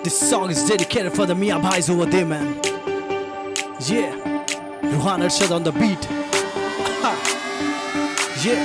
This song is dedicated for the Mia Bhais over there, man. Yeah, Ruhan Arshad on the beat. Yeah,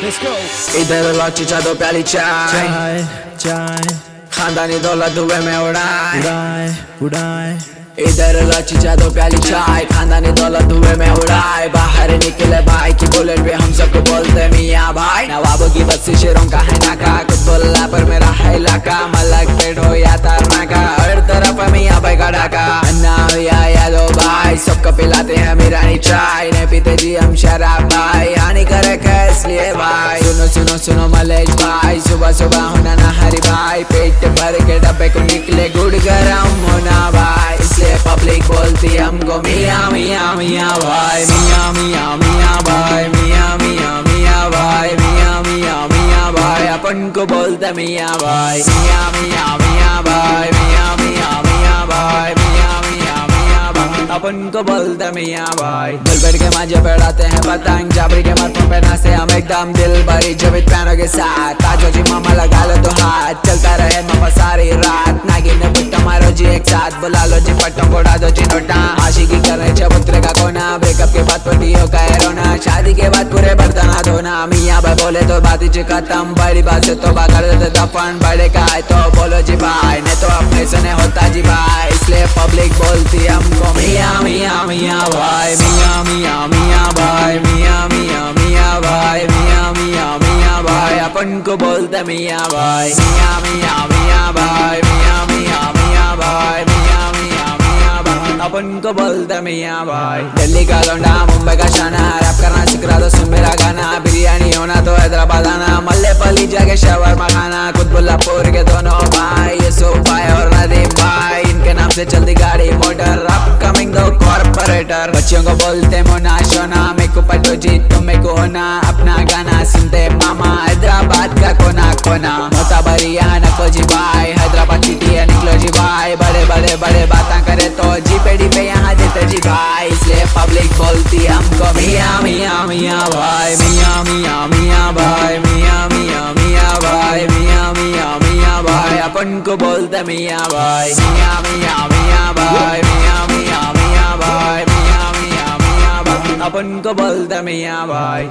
let's go. इधर लौची चादों प्याली चाय चाय खानदानी दौलत धुएं में उड़ाए उड़ाए इधर लौची चादों प्याली चाय खानदानी दौलत धुएं में उड़ाए बाहर निकले भाई की बुलेट पे हम सबको बोलते मियाँ भाई नवाबों की बस्ती शेरों का है नाका कुतुल्ला पर मेरा है इलाका मलक पेट हो या तारना का हर तरफ मियाँ भाई का डाका अन्ना या यादो भाई सबको पिलाते हैं मीरानी चाय नहीं पीते जी हम शराब भाई हानिकारक है इसलिए भाई सुनो सुनो सुनो मलेश भाई सुबह सुबह होना ना हरी भाई पेट भर के डब्बे को निकले गुड़ गरम होना भाई इसलिए पब्लिक बोलती हमको मियाँ मियाँ मियाँ भाई मियाँ मियाँ मियाँ भाई मियाँ मियाँ मियाँ भाई मियाँ मियाँ मियाँ भाई अपन को बोलते मियाँ भाई मियाँ मियाँ मियाँ भाई मियाँ मियाँ मियाँ भाई मियाँ मियाँ मियाँ भाई अपन को बोलते मियाँ भाई दिल बैठ के मांझे बैठाते हैं पतंग जाबरी के माथों पे नाचे हम एकदम दिल भरी जबित पैनों के साथ ताजो जी मामा लगा लो तो हाथ चलता रहे मामा सारी रात नागिन ने बुट्टा मारो जी एक साथ बुला लो जी पट्टों को उड़ा दो जी नोटा आशिकी करे चबूतरे का कोना ब्रेकअप के बाद पटियों का है रोना शादी के बाद पूरे बर्तन धोना मियाँ भाई बोले तो बात ही खत्म बड़ी बात से तो कर देते दफन बड़े का है तो बोलो जी भाई नहीं तो अपने से नहीं होता जी भाई इसलिए पब्लिक बोलती हमको मियाँ मियाँ मियाँ भाई मियाँ मियाँ मियाँ भाई मियाँ मियाँ मियाँ भाई मियाँ मियाँ मियाँ भाई अपन को बोलते मियाँ भाई मियाँ मियाँ मियाँ भाई मियाँ मियाँ मियाँ भाई मियाँ मियाँ मियाँ भाई अपन को बोलते मियाँ भाई दिल्ली का लौंडा मुंबई का शाना रैप करना सिखा दो सुन मेरा गाना बिरयानी होना तो हैदराबाद आना मल्लेपल्ली जाके शवरमा खाना कुतुल्लापुर के दोनों भाई यूसुफ भाई और नदीम भाई इनके नाम से चलती गाड़ी मोटर अपकमिंग दो कॉर्पोरेटर बच्चों को बोलते मोना शोना मेरे को पटो जी तुम मेरे को होना अपना गाना सुनते मामा हैदराबाद का कोना कोना मोता बरी यहाँ नको जी भाई हैदराबाद सिटी है निकलो जी भाई बड़े बड़े बड़े बातें करे तो जी पेड़ी पे यहाँ देते जी भाई इसलिए पब्लिक बोलती हमको मियाँ मियाँ मियाँ भाई मियाँ मियाँ मियाँ भाई मियाँ मियाँ मियाँ भाई मियाँ मियाँ मियाँ भाई अपन को बोलते मियाँ भाई मियाँ मियाँ मियाँ भाई मियाँ मियाँ मियाँ भाई मियाँ मियाँ मियाँ भाई अपन को बोलते मियाँ भाई।